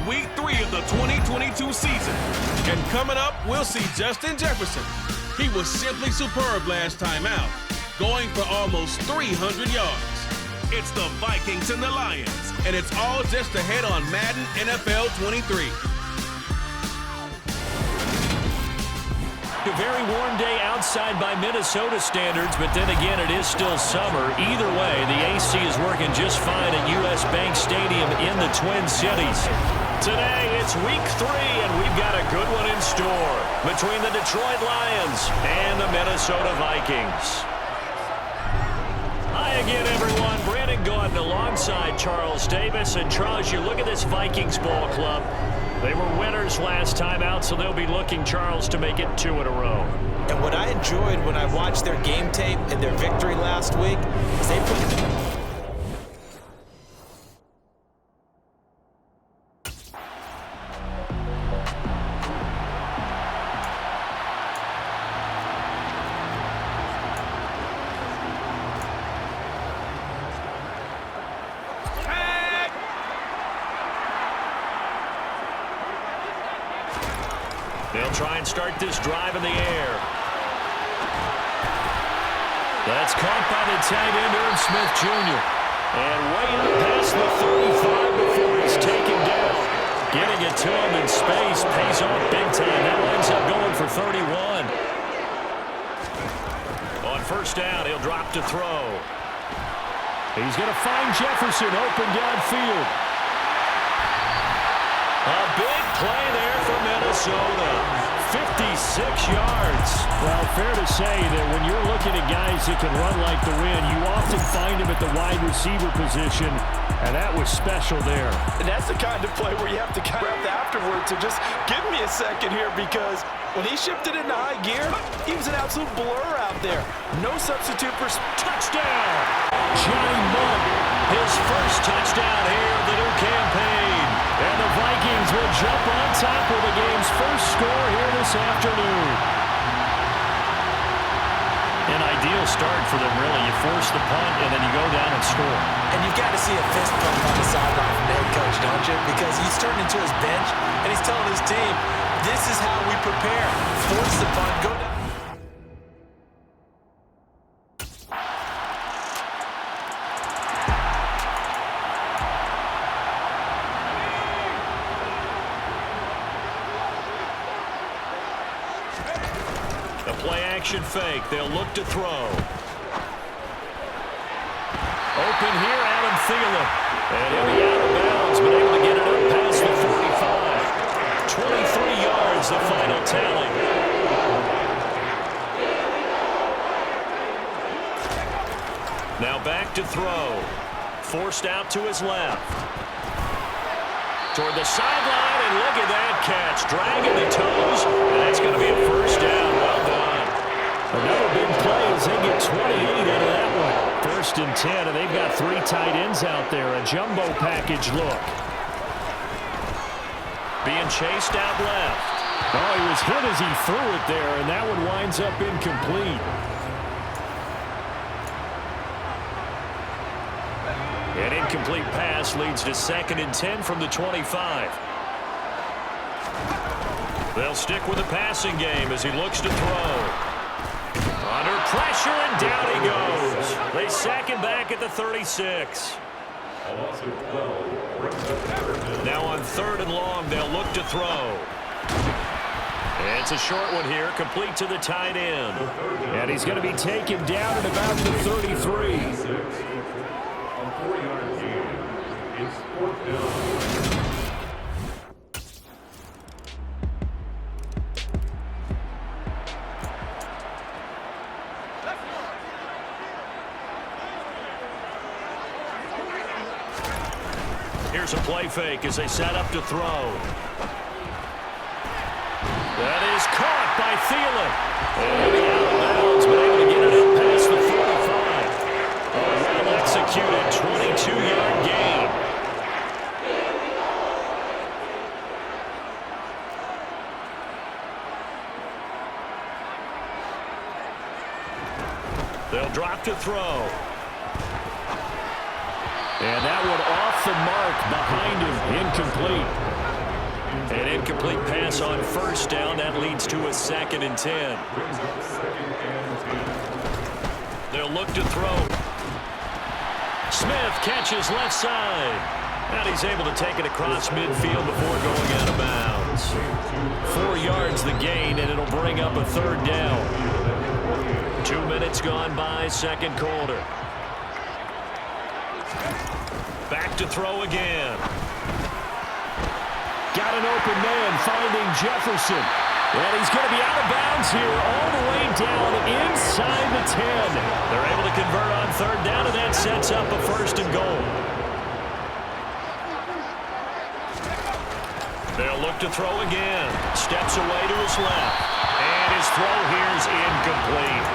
Week 3 of the 2022 season. And coming up, we'll see Justin Jefferson. He was simply superb last time out, going for almost 300 yards. It's the Vikings and the Lions, and it's all just ahead on Madden NFL 23. A very warm day outside by Minnesota standards, but then again, it is still summer. Either way, the AC is working just fine at US Bank Stadium in the Twin Cities. Today, it's week 3, and we've got a good one in store between the Detroit Lions and the Minnesota Vikings. Hi again, everyone. Brandon Gaudin alongside Charles Davis. And Charles, you look at this Vikings ball club. They were winners last time out, so they'll be looking, Charles, to make it 2 in a row. And what I enjoyed when I watched their game tape and their victory last week is they put... They'll try and start this drive in the air. That's caught by the tight end, Irv Smith Jr. And way up past the 35 before he's taken down. Getting it to him in space pays off big time. That winds up going for 31. On first down, he'll drop to throw. He's going to find Jefferson open downfield. A big play there for Minnesota. 56 yards. Well, fair to say that when you're looking at guys that can run like the wind, you often find them at the wide receiver position, and that was special there. And that's the kind of play where you have to kind of afterwards to just give me a second here, because when he shifted into high gear, he was an absolute blur out there. No substitute for touchdown. Johnny Mudd, his first touchdown here of the new campaign. And the Vikings will jump on top of the game's first score here this afternoon. An ideal start for them, really. You force the punt, and then you go down and score. And you've got to see a fist pump on the sideline from the head coach, don't you? Because he's turned into his bench, and he's telling his team, this is how we prepare. Force the punt, go down. Play-action fake. They'll look to throw. Open here, Adam Thielen. And he'll be out of bounds, but able to get it up past the 45. 23 yards, the final tally. Now back to throw. Forced out to his left. Toward the sideline, and look at that catch. Dragging the toes, and that's going to be a first down. Well done. Another big play as they get 28 out of that one. 1st and 10, and they've got 3 tight ends out there. A jumbo package look. Being chased out left. Oh, he was hit as he threw it there, and that one winds up incomplete. An incomplete pass leads to 2nd and 10 from the 25. They'll stick with the passing game as he looks to throw. Under pressure, and down he goes. They sack him back at the 36. Now on 3rd and long, they'll look to throw. It's a short one here, complete to the tight end. And he's going to be taken down at about the 33. It's 4th down. Here's a play fake as they set up to throw. That is caught by Thielen. And he'll be out of bounds, but able to get it up past the 45. A well-executed 22-yard gain. They'll drop to throw. And that one off the mark behind him, incomplete. An incomplete pass on first down. That leads to a 2nd and 10. They'll look to throw. Smith catches left side. And he's able to take it across midfield before going out of bounds. 4 yards the gain, and it'll bring up a 3rd down. 2 minutes gone by, 2nd quarter. Back to throw again. Got an open man finding Jefferson. And he's going to be out of bounds here all the way down inside the 10. They're able to convert on 3rd down, and that sets up a 1st and goal. They'll look to throw again. Steps away to his left. And his throw here's incomplete.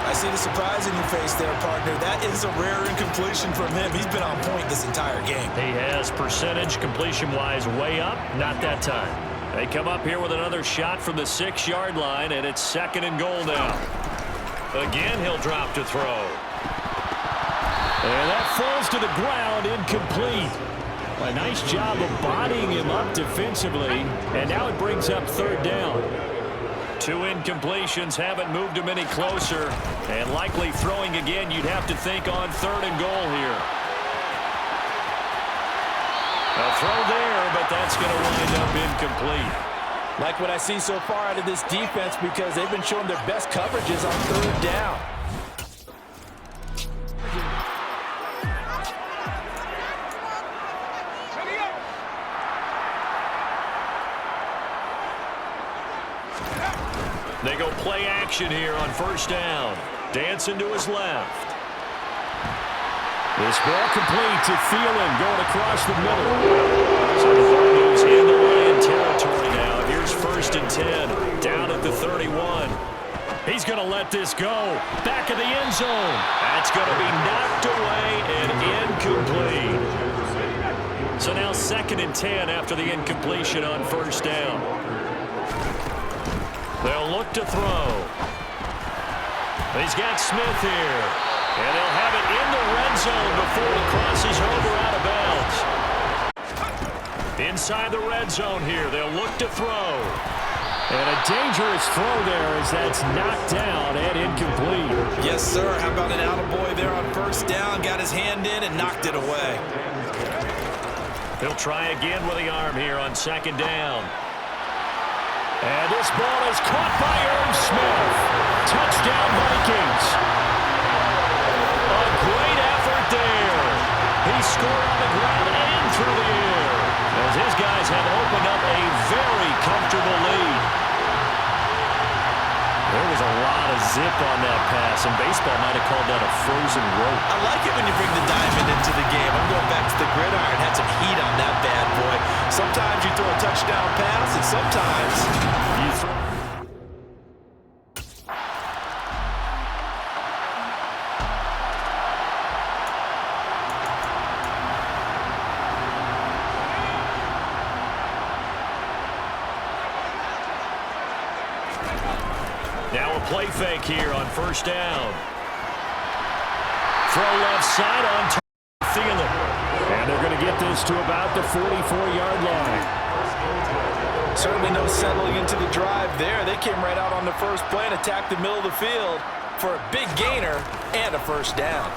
I see the surprise in your face there, partner. That is a rare incompletion from him. He's been on point this entire game. He has percentage completion-wise way up. Not that time. They come up here with another shot from the 6-yard line, and it's 2nd and goal now. Again, he'll drop to throw. And that falls to the ground, incomplete. A nice job of bodying him up defensively, and now it brings up 3rd down. 2 incompletions haven't moved him any closer, and likely throwing again, you'd have to think on 3rd and goal here. A throw there, but that's going to wind up incomplete. Like what I see so far out of this defense, because they've been showing their best coverages on 3rd down. They go play action here on 1st down. Dancing to his left. This ball complete to Thielen going across the middle. So the ball moves into Lion territory now. Here's 1st and 10. Down at the 31. He's going to let this go. Back of the end zone. That's going to be knocked away and incomplete. So now 2nd and 10 after the incompletion on 1st down. They'll look to throw. He's got Smith here. And he'll have it in the red zone before it crosses over out of bounds. Inside the red zone here. They'll look to throw. And a dangerous throw there as that's knocked down and incomplete. Yes, sir. How about an attaboy there on 1st down? Got his hand in and knocked it away. He'll try again with the arm here on 2nd down. And this ball is caught by Irv Smith. Touchdown, Vikings. A great effort there. He scored on the ground and through the air, as his guys have opened up a very comfortable lead. There was a lot of zip on that pass, and baseball might have called that a frozen rope. I like it when you bring the diamond into the game. I'm going back to the gridiron. Had some heat on that bad boy. Sometimes you throw a touchdown pass, and sometimes you throw... Now a play fake here on 1st down. Throw left side on Thielen. And they're going to get this to about the 44-yard line. Certainly no settling into the drive there. They came right out on the first play and attacked the middle of the field for a big gainer and a 1st down.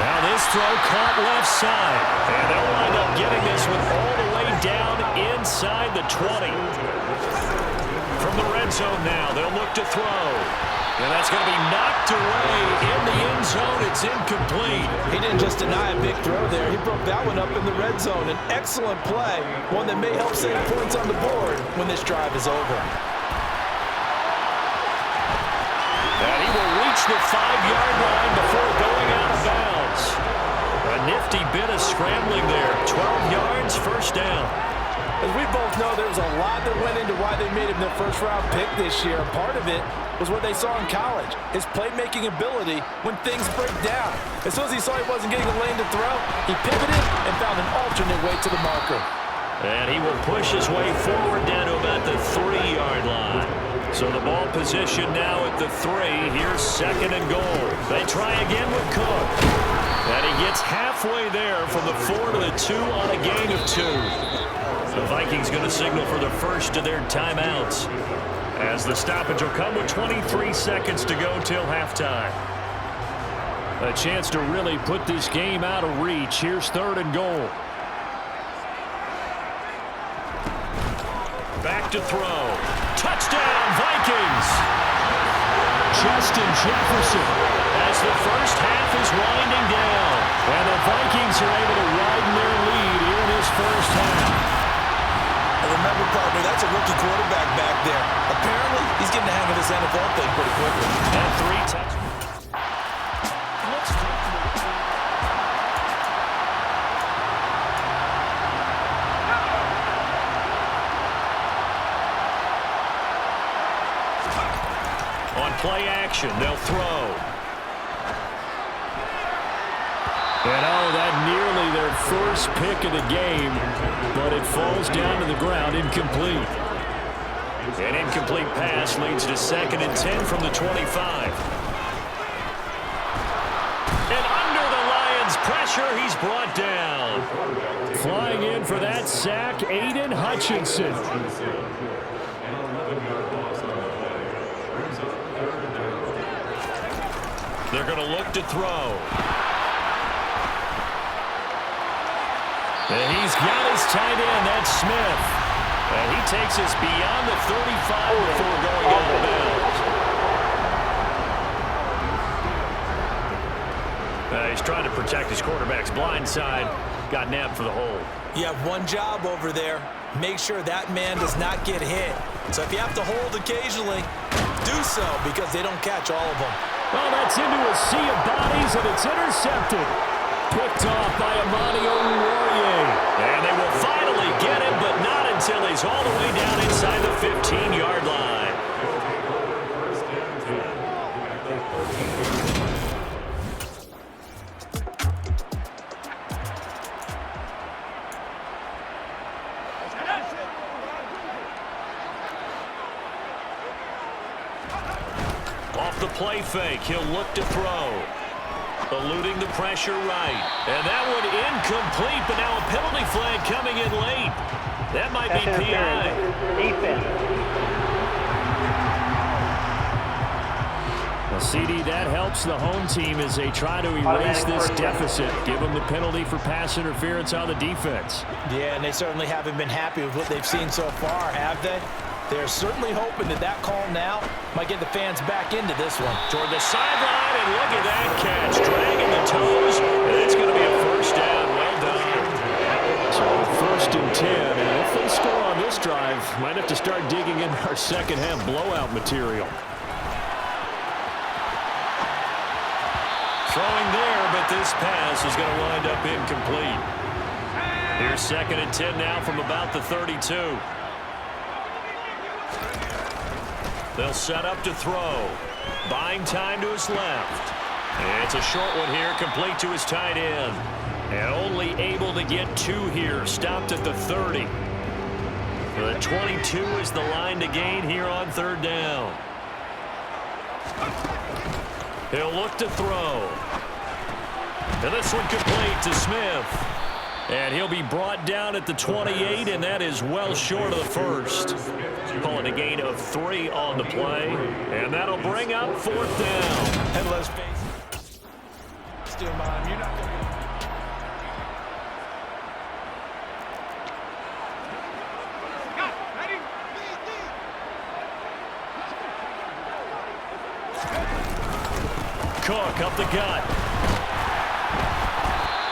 Now this throw caught left side. And they'll wind up getting this one all the way down inside the 20. From the red zone now, they'll look to throw. And that's going to be knocked away in the end zone. It's incomplete. He didn't just deny a big throw there. He broke that one up in the red zone. An excellent play, one that may help save points on the board when this drive is over. And he will reach the 5-yard line before going out of bounds. A nifty bit of scrambling there. 12 yards, 1st down. As we both know, there was a lot that went into why they made him their first-round pick this year. Part of it was what they saw in college, his playmaking ability when things break down. As soon as he saw he wasn't getting a lane to throw, he pivoted and found an alternate way to the marker. And he will push his way forward down to about the 3-yard line. So the ball position now at the 3. Here's 2nd and goal. They try again with Cook. And he gets halfway there from the 4 to the 2 on a gain of 2. The Vikings going to signal for the first of their timeouts, as the stoppage will come with 23 seconds to go till halftime. A chance to really put this game out of reach. Here's 3rd and goal. Back to throw. Touchdown, Vikings! Justin Jefferson as the first half is winding down. And the Vikings are able to widen their lead here in this first half. And remember, partner, that's a rookie quarterback back there. Apparently, he's getting the hang of this NFL thing pretty quickly. And 3 touchdowns. On play action, they'll throw. And that nearly their first pick of the game, but it falls down to the ground incomplete. An incomplete pass leads to 2nd and 10 from the 25. And under the Lions' pressure, he's brought down. Flying in for that sack, Aiden Hutchinson. They're going to look to throw. And he's got his tight end, that's Smith. And he takes us beyond the 35 before going out of bounds. He's trying to protect his quarterback's blind side. Got nabbed for the hold. You have one job over there. Make sure that man does not get hit. So if you have to hold occasionally, do so, because they don't catch all of them. Well, that's into a sea of bodies, and it's intercepted. Picked off by Amani Oruwariye. And they will finally get him, but not until he's all the way down inside the 15-yard line. Off the play fake, he'll look to throw. Eluding the pressure right. And that one incomplete, but now a penalty flag coming in late. That might be PI. Well, CD, that helps the home team as they try to erase this deficit. Give them the penalty for pass interference on the defense. Yeah, and they certainly haven't been happy with what they've seen so far, have they? They're certainly hoping that that call now might get the fans back into this one. Toward the sideline, and look at that catch. Dragging the toes, and it's going to be a first down. Well done. So 1st and 10, and if they score on this drive, might have to start digging in our second half blowout material. Throwing there, but this pass is going to wind up incomplete. Here's 2nd and 10 now from about the 32. They'll set up to throw. Buying time to his left. And it's a short one here, complete to his tight end. And only able to get 2 here, stopped at the 30. The 22 is the line to gain here on 3rd down. He'll look to throw. And this one complete to Smith. And he'll be brought down at the 28, and that is well short of the first. Calling a gain of 3 on the play, and that'll bring up 4th down. And let's face it, still mine. You're not going to get... Cook up the gut.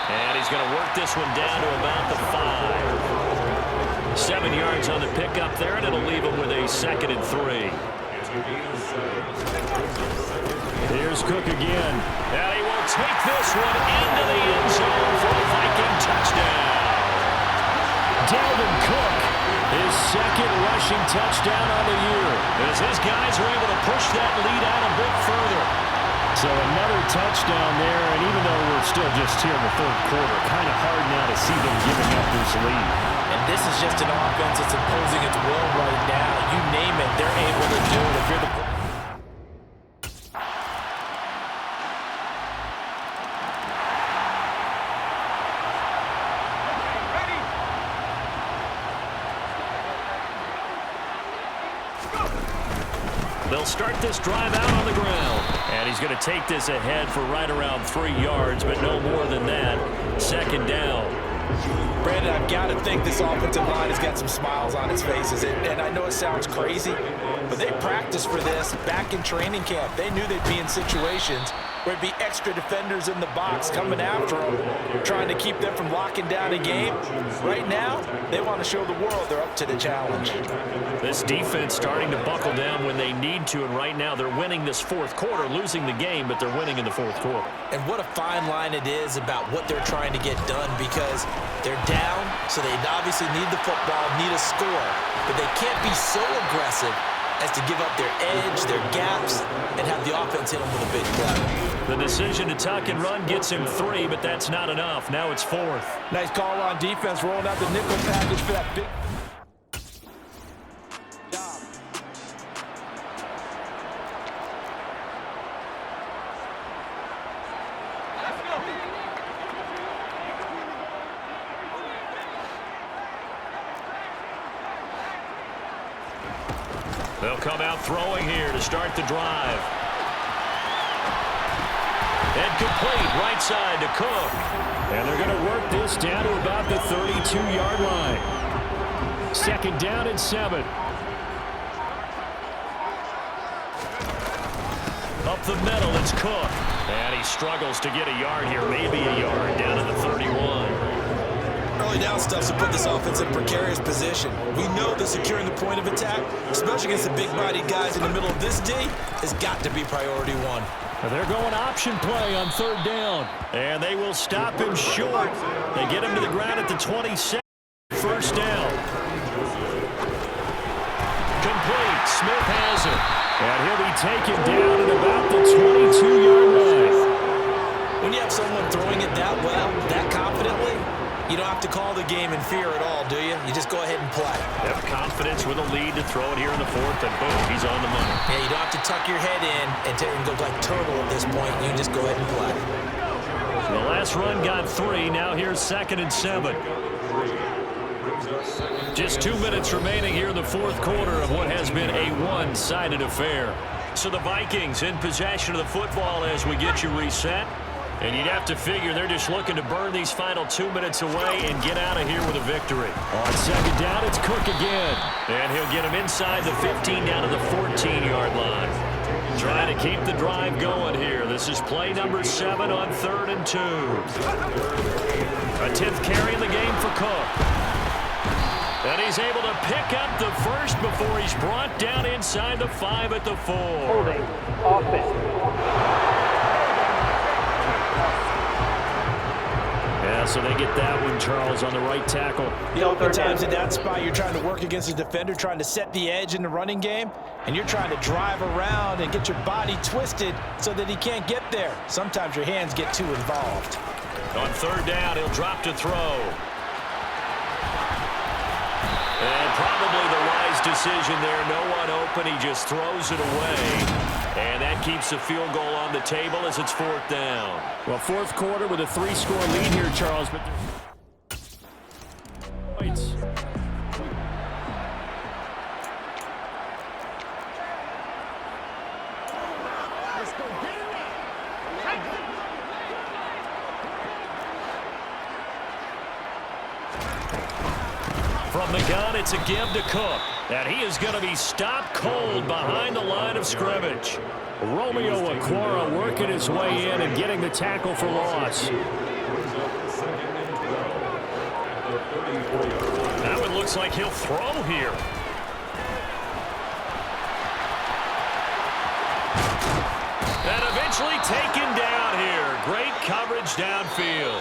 And he's going to work this one down to about the 5. 7 yards on the pickup there, and it'll leave him with a 2nd and 3. Here's Cook again. And he will take this one into the end zone for a Viking touchdown. Dalvin Cook, his 2nd rushing touchdown on the year. As his guys are able to push that lead out a bit further. So another touchdown there, and even though we're still just here in the 3rd quarter, kind of hard now to see them giving up this lead. And this is just an offense that's imposing its will right now. You name it, they're able to do it. If you're the... They'll start this drive out on the ground. And he's going to take this ahead for right around 3 yards, but no more than that. Second down. Brandon, I've got to think this offensive line has got some smiles on its faces. And I know it sounds crazy, but they practiced for this back in training camp. They knew they'd be in situations where it'd be extra defenders in the box coming after them, trying to keep them from locking down a game. Right now, they want to show the world they're up to the challenge. This defense starting to buckle down when they need to, and right now they're winning this fourth quarter, losing the game, but they're winning in the fourth quarter. And what a fine line it is about what they're trying to get done, because they're down, so they obviously need the football, need a score, but they can't be so aggressive as to give up their edge, their gaps, and have the offense hit them with a big play. The decision to tuck and run gets him 3, but that's not enough. Now it's 4th. Nice call on defense, rolling out the nickel package for that big job. They'll come out throwing here to start the drive. And complete right side to Cook. And they're going to work this down to about the 32-yard line. Second down and 7. Up the middle, it's Cook. And he struggles to get a yard here, maybe a yard, down to the 31. Early down stuff to put this offense in precarious position. We know that securing the point of attack, especially against the big-bodied guys in the middle of this D, has got to be priority 1. They're going option play on 3rd down. And they will stop him short. They get him to the ground at the 27. First down. Complete. Smith has it. And he'll be taken down at about the 22-yard line. When you have someone throwing it that well, that confidently, you don't have to call the game in fear at all, do you? You just go ahead and play. Have confidence with a lead to throw it here in the 4th, and boom, he's on the money. Yeah, you don't have to tuck your head in and go like turtle at this point. You can just go ahead and play. The last run got 3. Now here's 2nd and 7. Just 2 minutes remaining here in the 4th quarter of what has been a one-sided affair. So the Vikings in possession of the football as we get you reset. And you'd have to figure they're just looking to burn these final 2 minutes away and get out of here with a victory. On 2nd down, it's Cook again. And he'll get him inside the 15 down to the 14-yard line. Trying to keep the drive going here. This is play number 7 on 3rd and 2. A 10th carry in the game for Cook. And he's able to pick up the first before he's brought down inside the 5 at the 4. Holding. Offense. Yeah, so they get that one, Charles, on the right tackle. Yeah, oftentimes in that spot, you're trying to work against a defender, trying to set the edge in the running game, and you're trying to drive around and get your body twisted so that he can't get there. Sometimes your hands get too involved. On 3rd down, he'll drop to throw. And probably the wise decision there. No one open. He just throws it away. And that keeps the field goal on the table as it's 4th down. Well, 4th quarter with a 3-score lead here, Charles. But points. From the gun, it's a give to Cook. And he is going to be stopped cold behind the line of scrimmage. Romeo Okwara working his way in and getting the tackle for loss. That one looks like he'll throw here. And eventually taken down here. Great coverage downfield.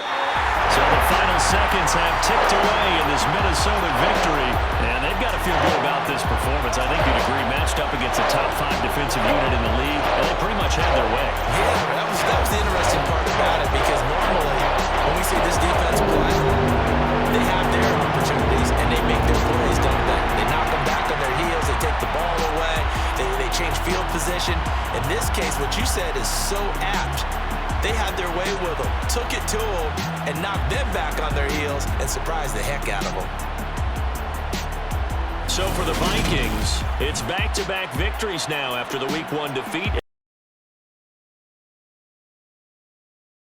So the final seconds have ticked away in this Minnesota victory. And they've got to feel good about this performance. I think you'd agree, matched up against a top 5 defensive unit in the league. And they pretty much had their way. Yeah, that was the interesting part about it, because normally when we see this defense play, they have their opportunities and they make their plays, don't they? They knock them back on their heels. They take the ball away. They change field position. In this case, what you said is so apt. They had their way with them, took it to them, and knocked them back on their heels and surprised the heck out of them. So for the Vikings, it's back-to-back victories now after the Week 1 defeat.